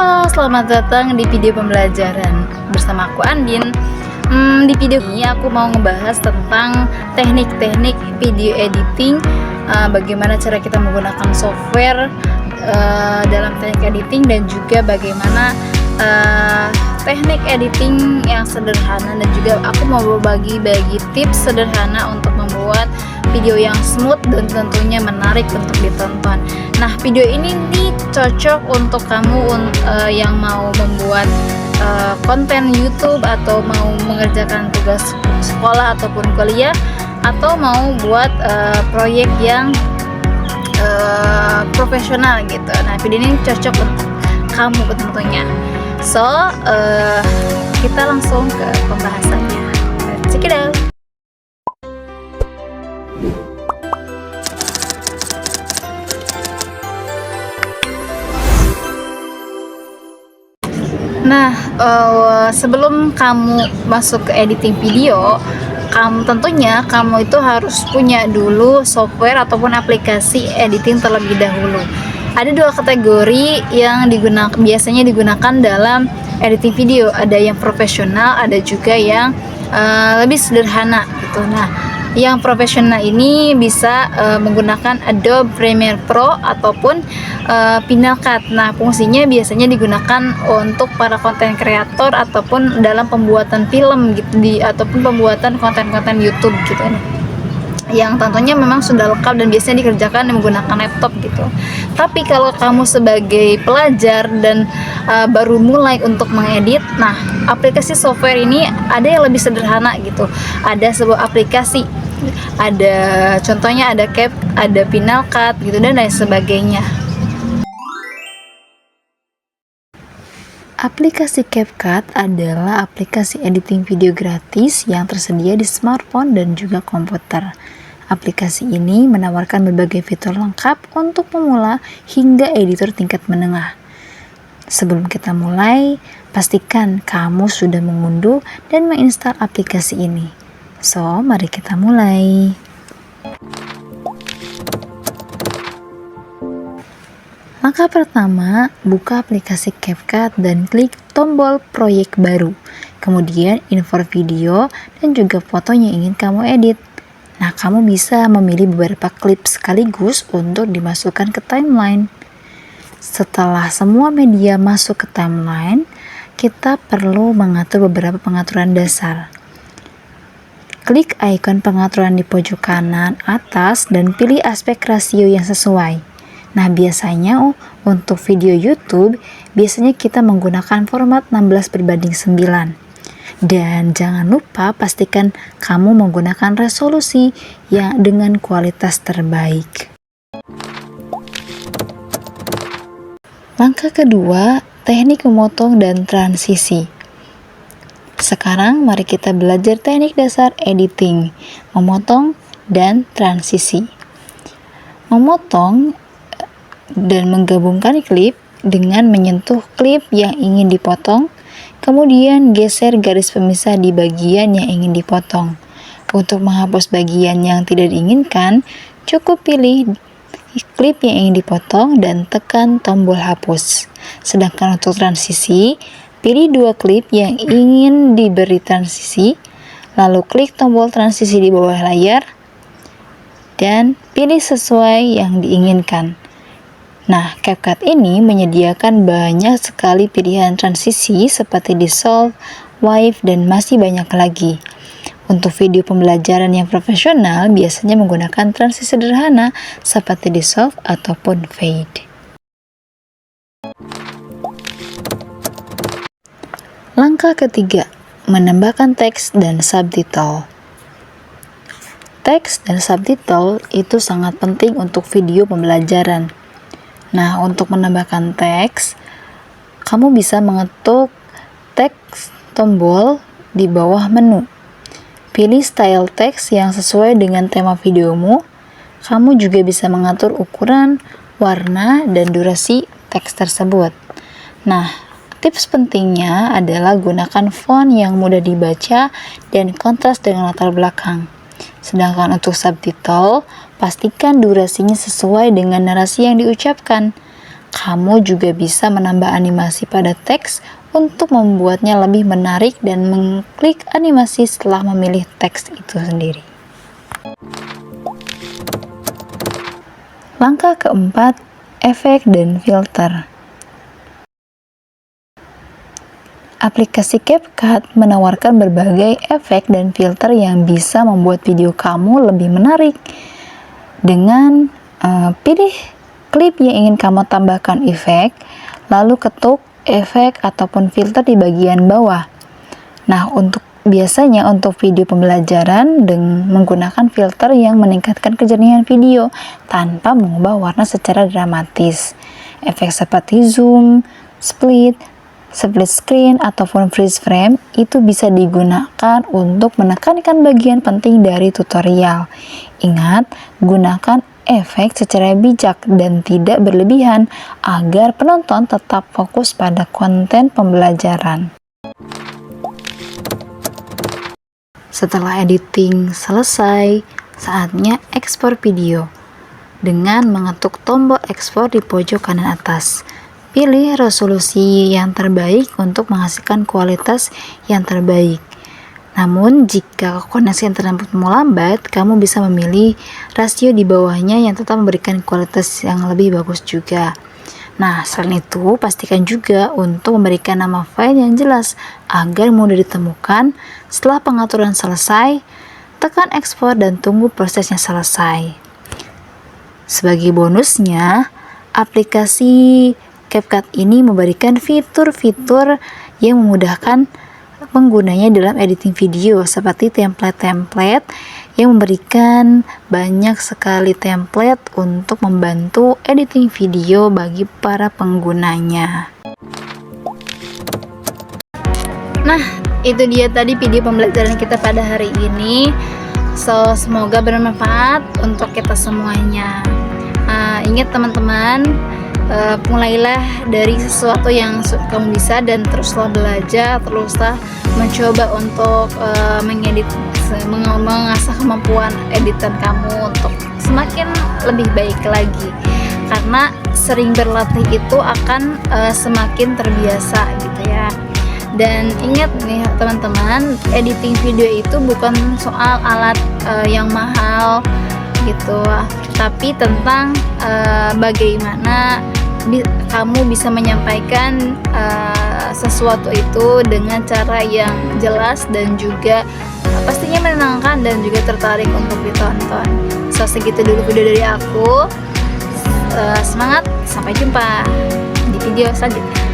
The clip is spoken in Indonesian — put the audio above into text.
Halo, selamat datang di video pembelajaran bersama aku Andin. Di video ini aku mau ngebahas tentang teknik-teknik video editing, bagaimana cara kita menggunakan software dalam teknik editing, dan juga bagaimana teknik editing yang sederhana, dan juga aku mau berbagi tips sederhana untuk membuat video yang smooth dan tentunya menarik untuk ditonton. Nah, video ini nih cocok untuk kamu yang mau membuat konten YouTube, atau mau mengerjakan tugas sekolah ataupun kuliah, atau mau buat proyek yang profesional gitu. Nah, video ini cocok untuk kamu tentunya. So, kita langsung ke pembahasannya. Let's check it out. Nah, sebelum kamu masuk ke editing video, kamu itu harus punya dulu software ataupun aplikasi editing terlebih dahulu. Ada dua kategori yang biasanya digunakan dalam editing video. Ada yang profesional, ada juga yang lebih sederhana gitu. Nah, yang profesional ini bisa menggunakan Adobe Premiere Pro ataupun Final Cut. Nah, fungsinya biasanya digunakan untuk para konten kreator ataupun dalam pembuatan film gitu, ataupun pembuatan konten-konten YouTube gitu. Yang tentunya memang sudah lengkap dan biasanya dikerjakan menggunakan laptop gitu. Tapi kalau kamu sebagai pelajar dan baru mulai untuk mengedit, nah, aplikasi software ini ada yang lebih sederhana gitu. Ada sebuah aplikasi, contohnya ada ada Final Cut gitu, dan lain sebagainya. Aplikasi CapCut adalah aplikasi editing video gratis yang tersedia di smartphone dan juga komputer. Aplikasi ini menawarkan berbagai fitur lengkap untuk pemula hingga editor tingkat menengah. Sebelum kita mulai, pastikan kamu sudah mengunduh dan menginstal aplikasi ini. So, mari kita mulai. Langkah pertama, buka aplikasi CapCut dan klik tombol proyek baru. Kemudian import video dan juga fotonya ingin kamu edit. Nah, kamu bisa memilih beberapa klip sekaligus untuk dimasukkan ke timeline. Setelah semua media masuk ke timeline, kita perlu mengatur beberapa pengaturan dasar. Klik ikon pengaturan di pojok kanan atas dan pilih aspek rasio yang sesuai. Nah, biasanya untuk video YouTube, biasanya kita menggunakan format 16:9. Dan jangan lupa pastikan kamu menggunakan resolusi yang dengan kualitas terbaik. Langkah kedua, teknik memotong dan transisi. Sekarang mari kita belajar teknik dasar editing, memotong dan transisi. Memotong dan menggabungkan klip dengan menyentuh klip yang ingin dipotong, kemudian geser garis pemisah di bagian yang ingin dipotong. Untuk menghapus bagian yang tidak diinginkan, cukup pilih klip yang ingin dipotong dan tekan tombol hapus. Sedangkan untuk transisi, pilih dua klip yang ingin diberi transisi, lalu klik tombol transisi di bawah layar, dan pilih sesuai yang diinginkan. Nah, CapCut ini menyediakan banyak sekali pilihan transisi seperti dissolve, wave, dan masih banyak lagi. Untuk video pembelajaran yang profesional biasanya menggunakan transisi sederhana seperti dissolve ataupun fade. Langkah ketiga, menambahkan teks dan subtitle. Teks dan subtitle itu sangat penting untuk video pembelajaran. Nah, untuk menambahkan teks, kamu bisa mengetuk teks tombol di bawah menu. Pilih style teks yang sesuai dengan tema videomu. Kamu juga bisa mengatur ukuran, warna, dan durasi teks tersebut. Nah, tips pentingnya adalah gunakan font yang mudah dibaca dan kontras dengan latar belakang. Sedangkan untuk subtitle, pastikan durasinya sesuai dengan narasi yang diucapkan. Kamu juga bisa menambah animasi pada teks untuk membuatnya lebih menarik dan mengklik animasi setelah memilih teks itu sendiri. Langkah keempat, efek dan filter. Aplikasi CapCut menawarkan berbagai efek dan filter yang bisa membuat video kamu lebih menarik. Dengan pilih klip yang ingin kamu tambahkan efek, lalu ketuk efek ataupun filter di bagian bawah. Nah, biasanya untuk video pembelajaran dengan menggunakan filter yang meningkatkan kejernihan video tanpa mengubah warna secara dramatis. Efek seperti zoom, split screen ataupun freeze frame itu bisa digunakan untuk menekankan bagian penting dari tutorial. Ingat, gunakan efek secara bijak dan tidak berlebihan agar penonton tetap fokus pada konten pembelajaran. Setelah editing selesai, saatnya ekspor video. Dengan mengetuk tombol ekspor di pojok kanan atas, pilih resolusi yang terbaik untuk menghasilkan kualitas yang terbaik. Namun, jika koneksi internetmu lambat, kamu bisa memilih rasio di bawahnya yang tetap memberikan kualitas yang lebih bagus juga. Nah, selain itu, pastikan juga untuk memberikan nama file yang jelas agar mudah ditemukan. Setelah pengaturan selesai, tekan ekspor dan tunggu prosesnya selesai. Sebagai bonusnya, aplikasi CapCut ini memberikan fitur-fitur yang memudahkan penggunanya dalam editing video seperti template-template yang memberikan banyak sekali template untuk membantu editing video bagi para penggunanya. Nah, itu dia tadi video pembelajaran kita pada hari ini. Semoga bermanfaat untuk kita semuanya. Ingat teman-teman, mulailah dari sesuatu yang kamu bisa dan teruslah belajar, teruslah mencoba untuk mengasah kemampuan editan kamu untuk semakin lebih baik lagi, karena sering berlatih itu akan semakin terbiasa gitu ya. Dan ingat nih teman-teman, editing video itu bukan soal alat yang mahal gitu, tapi tentang bagaimana kamu bisa menyampaikan sesuatu itu dengan cara yang jelas dan juga pastinya menenangkan dan juga tertarik untuk ditonton. Segitu dulu video dari aku. Semangat, sampai jumpa di video selanjutnya.